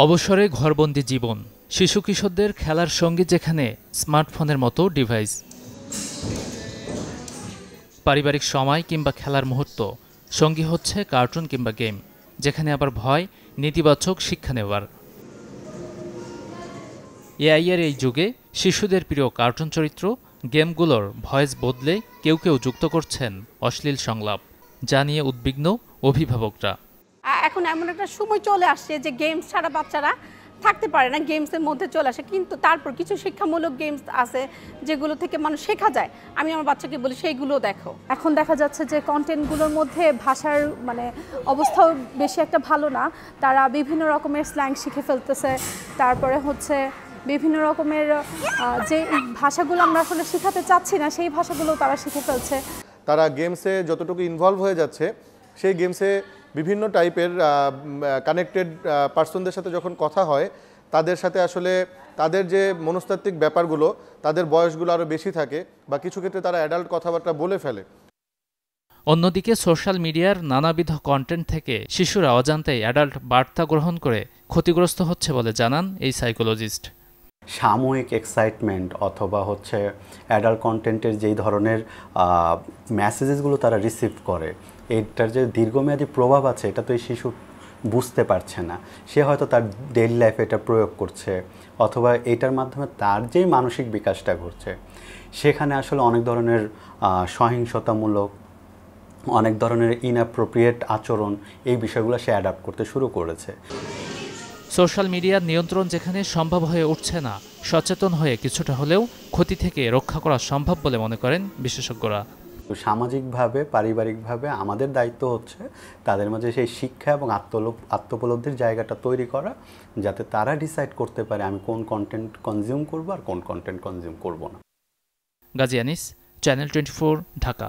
অবসরে ঘরবন্দি জীবন, শিশু কিশোরদের খেলার সঙ্গী যেখানে স্মার্টফোনের মতো ডিভাইস, পারিবারিক সময় কিংবা খেলার মুহূর্ত সঙ্গী হচ্ছে কার্টুন কিংবা গেম, যেখানে আবার ভয় নেতিবাচক শিক্ষা নেওয়ার। এআইয়ের এই যুগে শিশুদের প্রিয় কার্টুন চরিত্র গেমগুলোর ভয়েস বদলে কেউ কেউ যুক্ত করছেন অশ্লীল সংলাপ, যা নিয়ে উদ্বিগ্ন অভিভাবকরা। এখন এমন একটা সময় চলে আসছে যে গেমস ছাড়া বাচ্চারা থাকতে পারে না, গেমসের মধ্যে চলে আসে, কিন্তু তারপর কিছু শিক্ষামূলক গেমস আছে যেগুলো থেকে মানুষ শেখা যায়। আমি আমার বাচ্চাকে বলি সেইগুলো দেখো। এখন দেখা যাচ্ছে যে কন্টেন্টগুলোর মধ্যে ভাষার অবস্থাও বেশি একটা ভালো না, তারা বিভিন্ন রকমের স্ল্যাং শিখে ফেলতেছে। তারপরে হচ্ছে বিভিন্ন রকমের যে ভাষাগুলো আমরা আসলে শেখাতে চাচ্ছি না সেই ভাষাগুলো তারা শিখে ফেলছে। তারা গেমসে যতটুকু ইনভলভ হয়ে যাচ্ছে, সেই গেমসে বিভিন্ন টাইপের কানেক্টেড পার্সনদের সাথে যখন কথা হয়, তাদের সাথে আসলে তাদের যে মনস্তাত্ত্বিক ব্যাপারগুলো, তাদের বয়সগুলো আরও বেশি থাকে বা কিছু ক্ষেত্রে তারা অ্যাডাল্ট কথাবার্তা বলে ফেলে। অন্যদিকে সোশ্যাল মিডিয়ার নানাবিধ কন্টেন্ট থেকে শিশুরা অজান্তেই অ্যাডাল্ট বার্তা গ্রহণ করে ক্ষতিগ্রস্ত হচ্ছে বলে জানান এই সাইকোলজিস্ট। সাময়িক এক্সাইটমেন্ট অথবা হচ্ছে অ্যাডাল্ট কন্টেন্টের যেই ধরনের মেসেজেসগুলো তারা রিসিভ করে, এটার যে দীর্ঘমেয়াদী প্রভাব আছে এটা তো এই শিশু বুঝতে পারছে না। সে হয়তো তার ডেইলি লাইফে এটা প্রয়োগ করছে, অথবা এটার মাধ্যমে তার যেই মানসিক বিকাশটা ঘটছে সেখানে আসলে অনেক ধরনের সহিংসতামূলক, অনেক ধরনের ইনঅ্যাপ্রোপ্রিয়েট আচরণ, এই বিষয়গুলো সে অ্যাডাপ্ট করতে শুরু করেছে। সোশ্যাল মিডিয়ার নিয়ন্ত্রণ যেখানে সম্ভব হয়ে উঠছে না, সচেতন হয়ে কিছুটা হলেও ক্ষতি থেকে রক্ষা করা সম্ভব বলে মনে করেন বিশেষজ্ঞরা। সামাজিকভাবে, পারিবারিকভাবে আমাদের দায়িত্ব হচ্ছে তাদের মাঝে সেই শিক্ষা এবং আত্মোপলব্ধির জায়গাটা তৈরি করা, যাতে তারা ডিসাইড করতে পারে আমি কোন কন্টেন্ট কনজিউম করব আর কোন কন্টেন্ট কনজিউম করব না। গাজী আনিস, চ্যানেল 24, ঢাকা।